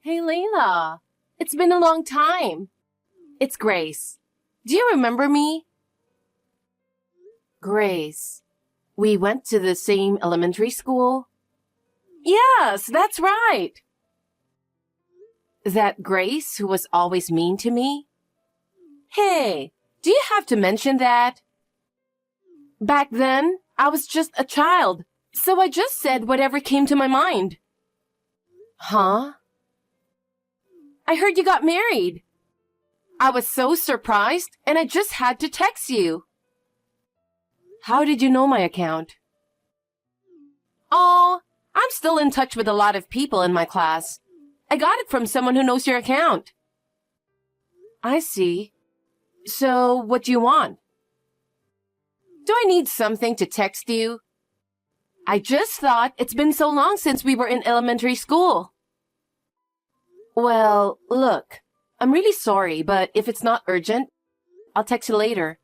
Hey, Layla. It's been a long time. It's Grace. Do you remember me? Grace. We went to the same elementary school? Yes, that's right. That Grace who was always mean to me? Hey, do you have to mention that? Back then, I was just a child, so I just said whatever came to my mind. Huh? I heard you got married. I was so surprised, and I just had to text you. How did you know my account? Oh, I'm still in touch with a lot of people in my class. I got it from someone who knows your account. I see. So, what do you want? Do I need something to text you? I just thought it's been so long since we were in elementary school. Well, look, I'm really sorry, but if it's not urgent, I'll text you later.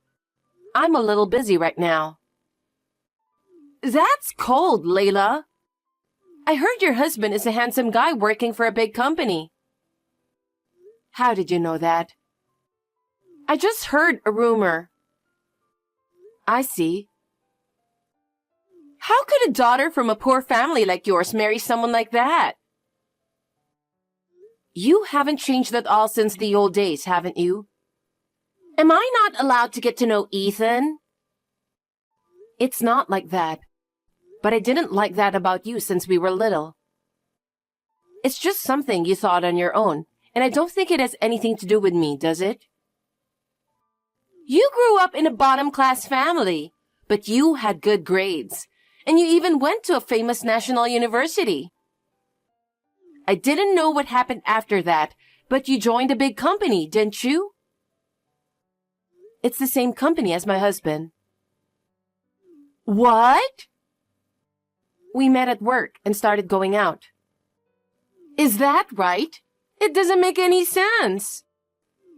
I'm a little busy right now. That's cold, Layla. I heard your husband is a handsome guy working for a big company. How did you know that? I just heard a rumor. I see. How could a daughter from a poor family like yours marry someone like that? You haven't changed at all since the old days, haven't you? Am I not allowed to get to know Ethan? It's not like that. But I didn't like that about you since we were little. It's just something you thought on your own, and I don't think it has anything to do with me, does it? You grew up in a bottom-class family, but you had good grades, and you even went to a famous national university. I didn't know what happened after that, but you joined a big company, didn't you? It's the same company as my husband. What? We met at work and started going out. Is that right? It doesn't make any sense.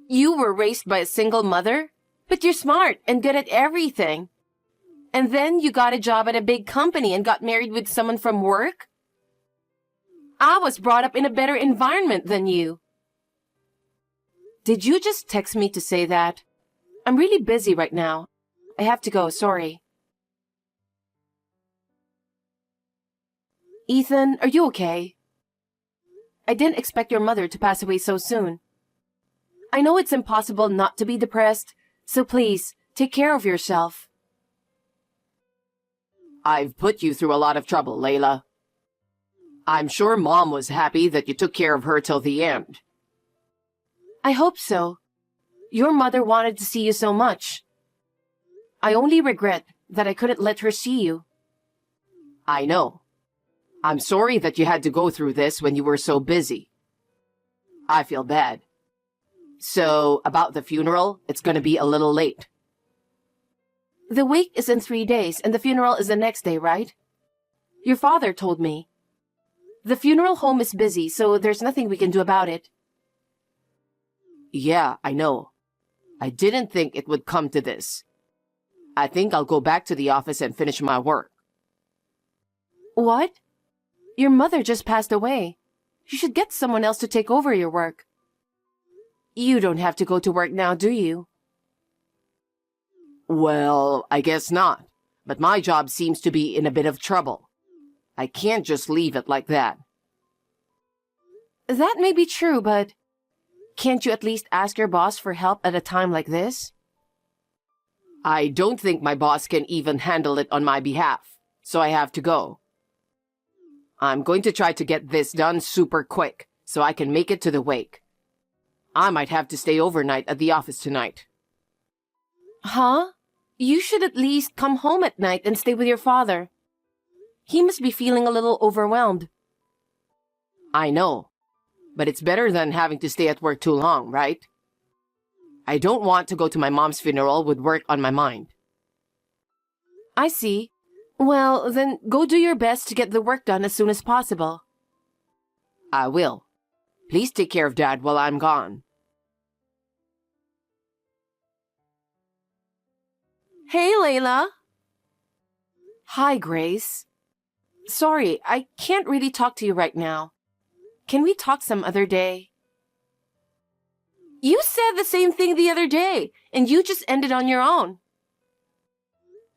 You were raised by a single mother, but you're smart and good at everything. And then you got a job at a big company and got married with someone from work? I was brought up in a better environment than you. Did you just text me to say that? I'm really busy right now. I have to go, sorry. Ethan, are you okay? I didn't expect your mother to pass away so soon. I know it's impossible not to be depressed, so please, take care of yourself. I've put you through a lot of trouble, Layla. I'm sure Mom was happy that you took care of her till the end. I hope so. Your mother wanted to see you so much. I only regret that I couldn't let her see you. I know. I'm sorry that you had to go through this when you were so busy. I feel bad. So, about the funeral, it's gonna be a little late. The wake is in 3 days, and the funeral is the next day, right? Your father told me. The funeral home is busy, so there's nothing we can do about it. Yeah, I know. I didn't think it would come to this. I think I'll go back to the office and finish my work. What? Your mother just passed away. You should get someone else to take over your work. You don't have to go to work now, do you? Well, I guess not. But my job seems to be in a bit of trouble. I can't just leave it like that. That may be true, but can't you at least ask your boss for help at a time like this? I don't think my boss can even handle it on my behalf, so I have to go. I'm going to try to get this done super quick, so I can make it to the wake. I might have to stay overnight at the office tonight. Huh? You should at least come home at night and stay with your father. He must be feeling a little overwhelmed. I know, but it's better than having to stay at work too long, right? I don't want to go to my mom's funeral with work on my mind. I see. Well, then go do your best to get the work done as soon as possible. I will. Please take care of Dad while I'm gone. Hey, Layla. Hi, Grace. Sorry, I can't really talk to you right now. Can we talk some other day? You said the same thing the other day, and you just ended on your own.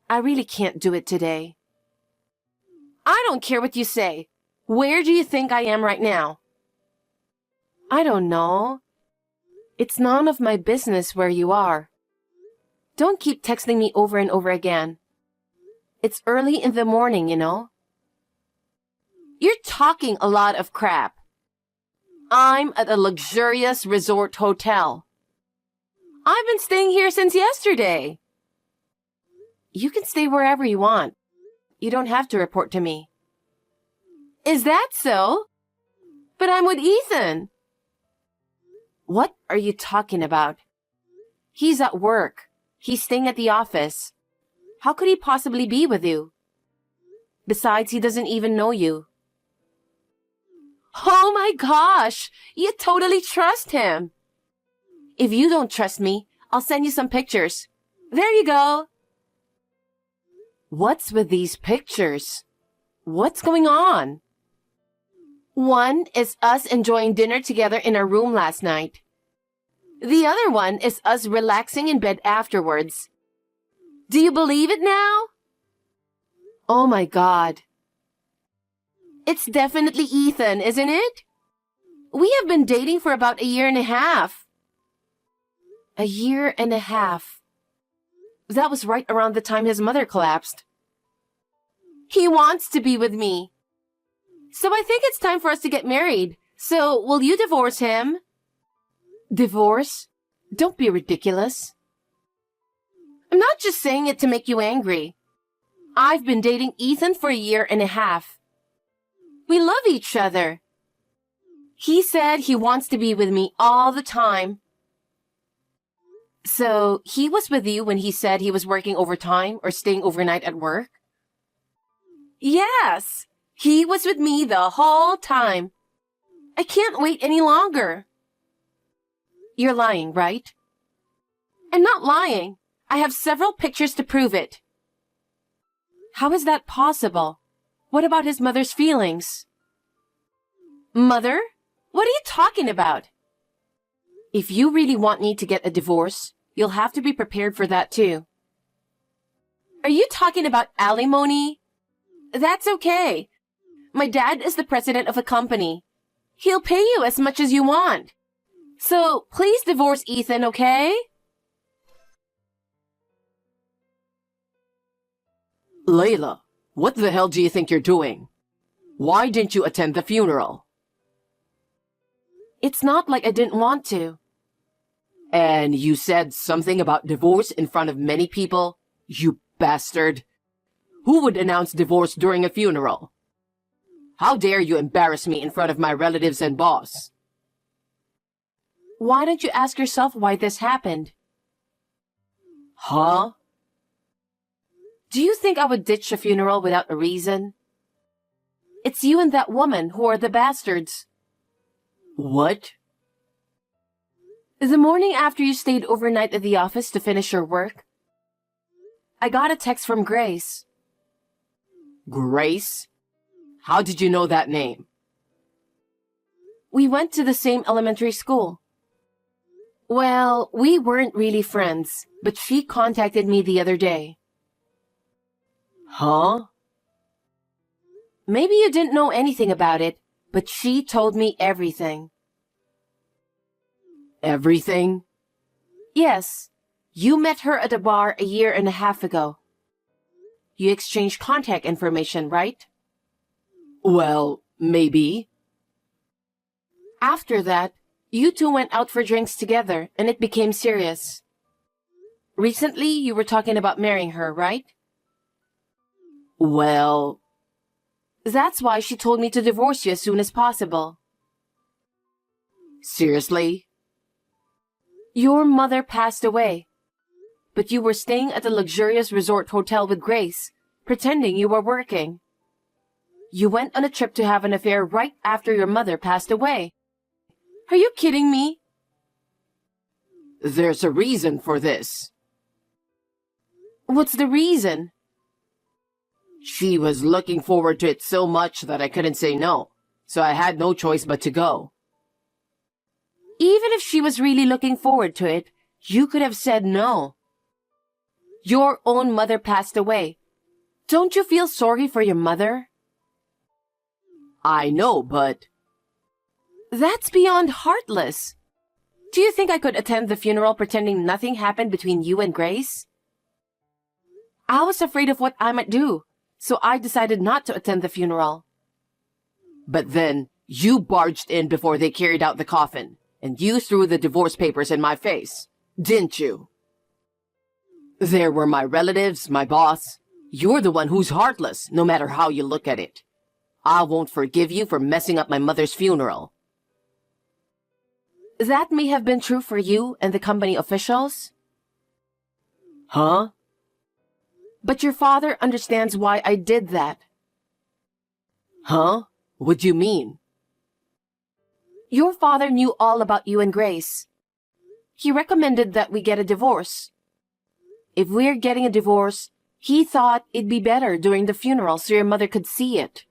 I really can't do it today. I don't care what you say. Where do you think I am right now? I don't know. It's none of my business where you are. Don't keep texting me over and over again. It's early in the morning, you know. You're talking a lot of crap. I'm at a luxurious resort hotel. I've been staying here since yesterday. You can stay wherever you want. You don't have to report to me. Is that so? But I'm with Ethan. What are you talking about? He's at work. He's staying at the office. How could he possibly be with you? Besides, he doesn't even know you. Oh my gosh! You totally trust him! If you don't trust me, I'll send you some pictures. There you go! What's with these pictures? What's going on? One is us enjoying dinner together in our room last night. The other one is us relaxing in bed afterwards. Do you believe it now? Oh my God. It's definitely Ethan, isn't it? We have been dating for about a year and a half. A year and a half. That was right around the time his mother collapsed. He wants to be with me. So I think it's time for us to get married. So will you divorce him? Divorce? Don't be ridiculous. I'm not just saying it to make you angry. I've been dating Ethan for a year and a half. We love each other. He said he wants to be with me all the time. So he was with you when he said he was working overtime or staying overnight at work? Yes, he was with me the whole time. I can't wait any longer. You're lying, right? I'm not lying. I have several pictures to prove it. How is that possible? What about his mother's feelings? Mother? What are you talking about? If you really want me to get a divorce, you'll have to be prepared for that too. Are you talking about alimony? That's okay. My dad is the president of a company. He'll pay you as much as you want. So please divorce Ethan, okay? Layla, what the hell do you think you're doing? Why didn't you attend the funeral? It's not like I didn't want to. And you said something about divorce in front of many people? You bastard. Who would announce divorce during a funeral? How dare you embarrass me in front of my relatives and boss? Why don't you ask yourself why this happened? Huh? Do you think I would ditch a funeral without a reason? It's you and that woman who are the bastards. What? The morning after you stayed overnight at the office to finish your work, I got a text from Grace. Grace? How did you know that name? We went to the same elementary school. Well, we weren't really friends, but she contacted me the other day. Huh? Maybe you didn't know anything about it, but she told me everything. Everything? Yes. You met her at a bar a year and a half ago. You exchanged contact information, right? Well, maybe. After that, you two went out for drinks together, and it became serious. Recently, you were talking about marrying her, right? Well... That's why she told me to divorce you as soon as possible. Seriously? Your mother passed away, but you were staying at a luxurious resort hotel with Grace, pretending you were working. You went on a trip to have an affair right after your mother passed away. Are you kidding me? There's a reason for this. What's the reason? She was looking forward to it so much that I couldn't say no. so I had no choice but to go. Even if she was really looking forward to it, you could have said no. Your own mother passed away. Don't you feel sorry for your mother? I know, but... That's beyond heartless. Do you think I could attend the funeral pretending nothing happened between you and Grace? I was afraid of what I might do, so I decided not to attend the funeral. But then, you barged in before they carried out the coffin, and you threw the divorce papers in my face, didn't you? There were my relatives, my boss. You're the one who's heartless, no matter how you look at it. I won't forgive you for messing up my mother's funeral. That may have been true for you and the company officials. Huh? But your father understands why I did that. Huh? What do you mean? Your father knew all about you and Grace. He recommended that we get a divorce. If we're getting a divorce, he thought it'd be better during the funeral so your mother could see it.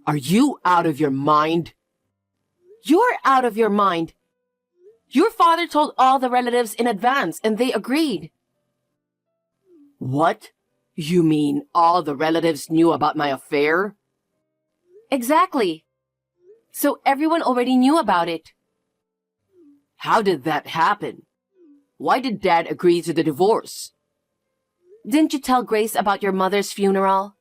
Are you out of your mind? You're out of your mind. Your father told all the relatives in advance and they agreed. What? You mean all the relatives knew about my affair? Exactly. So everyone already knew about it. How did that happen? Why did Dad agree to the divorce? Didn't you tell Grace about your mother's funeral?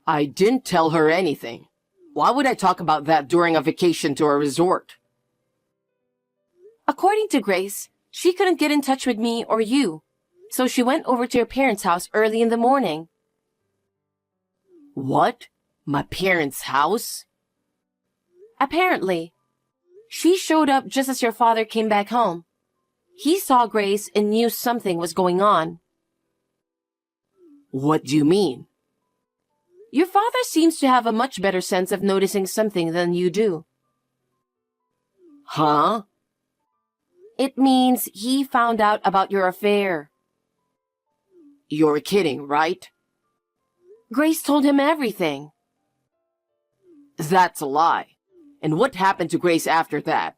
I didn't tell her anything. Why would I talk about that during a vacation to a resort? According to Grace, she couldn't get in touch with me or you, so she went over to your parents' house early in the morning. What? My parents' house? Apparently. She showed up just as your father came back home. He saw Grace and knew something was going on. What do you mean? Your father seems to have a much better sense of noticing something than you do. Huh? It means he found out about your affair. You're kidding, right? Grace told him everything. That's a lie. And what happened to Grace after that?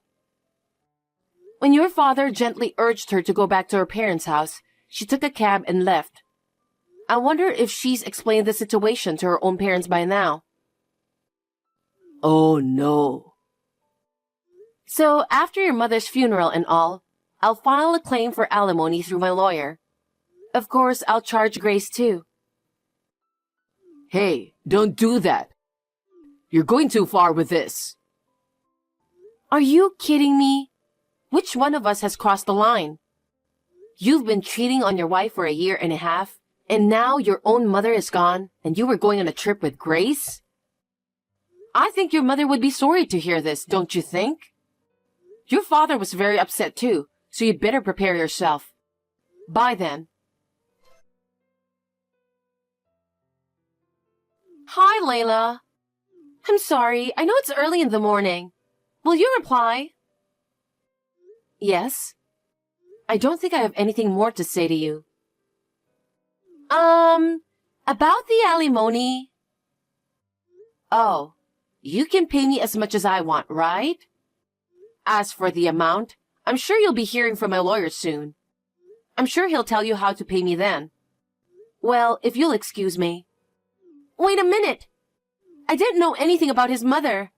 When your father gently urged her to go back to her parents' house, she took a cab and left. I wonder if she's explained the situation to her own parents by now. Oh no. So after your mother's funeral and all, I'll file a claim for alimony through my lawyer. Of course, I'll charge Grace too. Hey, don't do that. You're going too far with this. Are you kidding me? Which one of us has crossed the line? You've been cheating on your wife for 1.5 years, and now your own mother is gone, and you were going on a trip with Grace? I think your mother would be sorry to hear this, don't you think? Your father was very upset too, so you'd better prepare yourself. Bye then. Hi, Layla. I'm sorry, I know it's early in the morning. Will you reply? Yes. I don't think I have anything more to say to you. About the alimony. Oh, you can pay me as much as I want, right? As for the amount, I'm sure you'll be hearing from my lawyer soon. I'm sure he'll tell you how to pay me then. Well, if you'll excuse me. Wait a minute! I didn't know anything about his mother.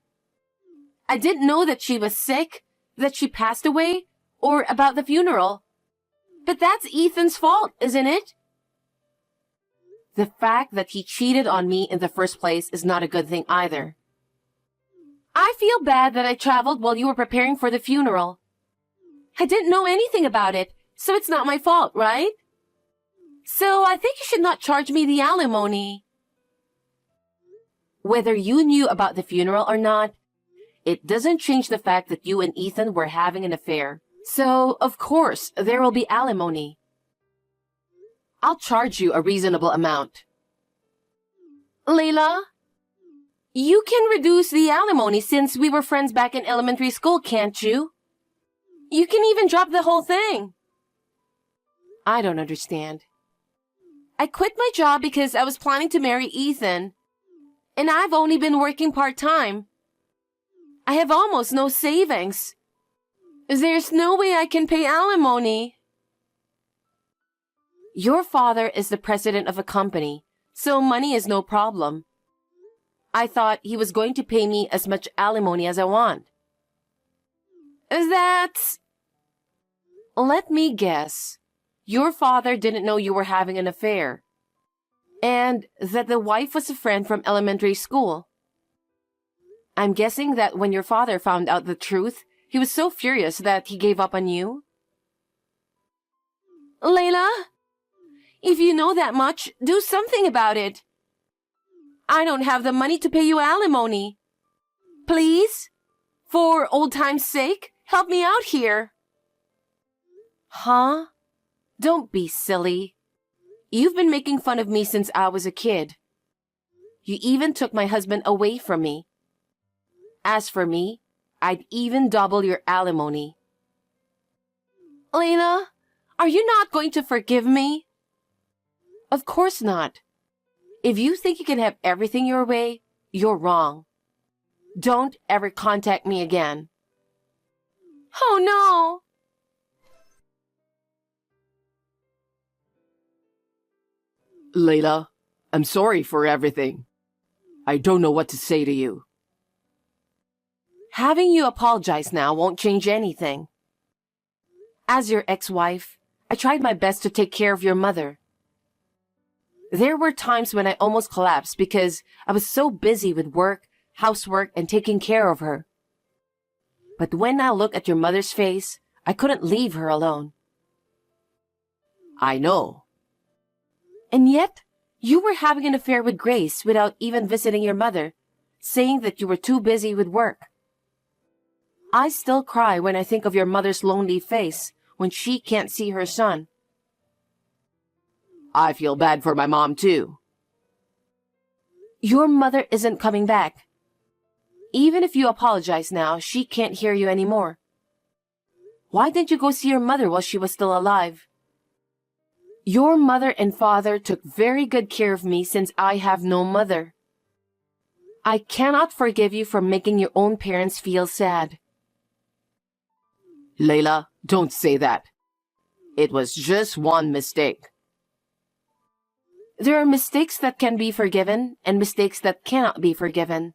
I didn't know that she was sick, that she passed away, or about the funeral. But that's Ethan's fault, isn't it? The fact that he cheated on me in the first place is not a good thing either. I feel bad that I traveled while you were preparing for the funeral. I didn't know anything about it, so it's not my fault, right? So I think you should not charge me the alimony. Whether you knew about the funeral or not, it doesn't change the fact that you and Ethan were having an affair. So, of course, there will be alimony. I'll charge you a reasonable amount. Layla, you can reduce the alimony since we were friends back in elementary school, can't you? You can even drop the whole thing. I don't understand. I quit my job because I was planning to marry Ethan. And I've only been working part-time. I have almost no savings. There's no way I can pay alimony. Your father is the president of a company, so money is no problem. I thought he was going to pay me as much alimony as I want. That's... Let me guess. Your father didn't know you were having an affair. And that the wife was a friend from elementary school. I'm guessing that when your father found out the truth, he was so furious that he gave up on you? Layla, if you know that much, do something about it. I don't have the money to pay you alimony. Please, for old time's sake, help me out here. Huh? Don't be silly. You've been making fun of me since I was a kid. You even took my husband away from me. As for me, I'd even double your alimony. Layla, are you not going to forgive me? Of course not. If you think you can have everything your way, you're wrong. Don't ever contact me again. Oh no! Layla, I'm sorry for everything. I don't know what to say to you. Having you apologize now won't change anything. As your ex-wife, I tried my best to take care of your mother. There were times when I almost collapsed because I was so busy with work, housework, and taking care of her. But when I looked at your mother's face, I couldn't leave her alone. I know. And yet, you were having an affair with Grace without even visiting your mother, saying that you were too busy with work. I still cry when I think of your mother's lonely face when she can't see her son. I feel bad for my mom too. Your mother isn't coming back. Even if you apologize now, she can't hear you anymore. Why didn't you go see your mother while she was still alive? Your mother and father took very good care of me since I have no mother. I cannot forgive you for making your own parents feel sad. Layla, don't say that. It was just one mistake. There are mistakes that can be forgiven and mistakes that cannot be forgiven.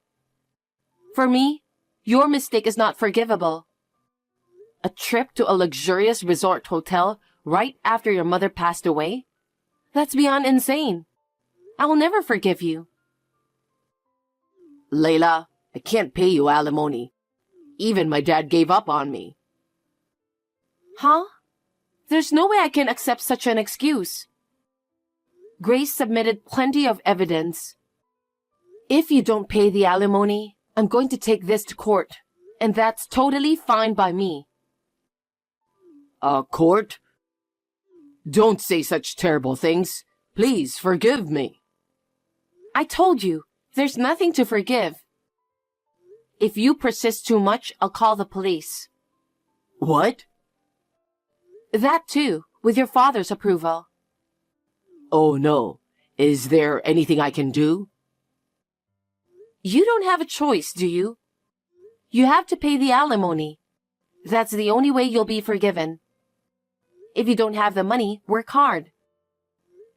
For me, your mistake is not forgivable. A trip to a luxurious resort hotel right after your mother passed away? That's beyond insane. I will never forgive you. Layla, I can't pay you alimony. Even my dad gave up on me. Huh? There's no way I can accept such an excuse. Grace submitted plenty of evidence. If you don't pay the alimony, I'm going to take this to court, and that's totally fine by me. Court? Don't say such terrible things. Please forgive me. I told you, there's nothing to forgive. If you persist too much, I'll call the police. What? That too, with your father's approval. Oh no. Is there anything I can do? You don't have a choice, do you? You have to pay the alimony. That's the only way you'll be forgiven. If you don't have the money, work hard.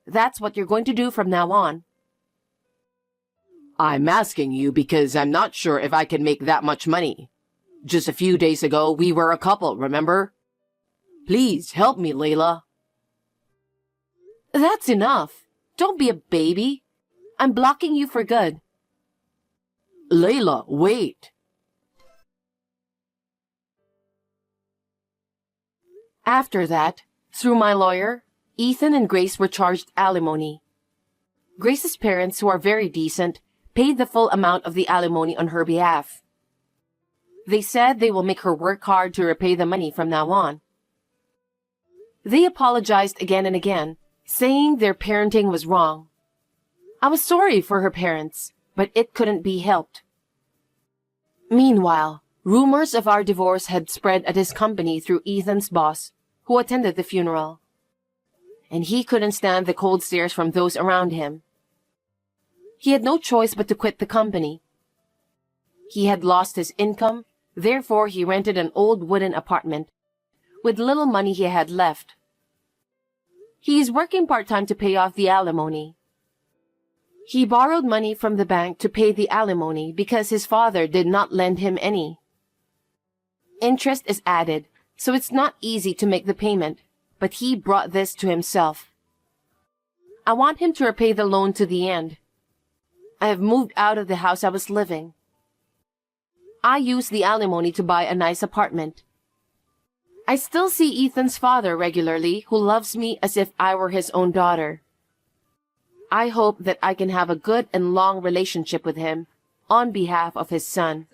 That's what you're going to do from now on. I'm asking you because I'm not sure if I can make that much money. Just a few days ago, we were a couple, remember? Please help me, Layla. That's enough. Don't be a baby. I'm blocking you for good. Layla, wait. After that, through my lawyer, Ethan and Grace were charged alimony. Grace's parents, who are very decent, paid the full amount of the alimony on her behalf. They said they will make her work hard to repay the money from now on. They apologized again and again, saying their parenting was wrong. I was sorry for her parents, but it couldn't be helped. Meanwhile, rumors of our divorce had spread at his company through Ethan's boss, who attended the funeral. And he couldn't stand the cold stares from those around him. He had no choice but to quit the company. He had lost his income, therefore he rented an old wooden apartment with little money he had left. He is working part-time to pay off the alimony. He borrowed money from the bank to pay the alimony because his father did not lend him any. Interest is added, so it's not easy to make the payment, but he brought this to himself. I want him to repay the loan to the end. I have moved out of the house I was living. I used the alimony to buy a nice apartment. I still see Ethan's father regularly, who loves me as if I were his own daughter. I hope that I can have a good and long relationship with him on behalf of his son.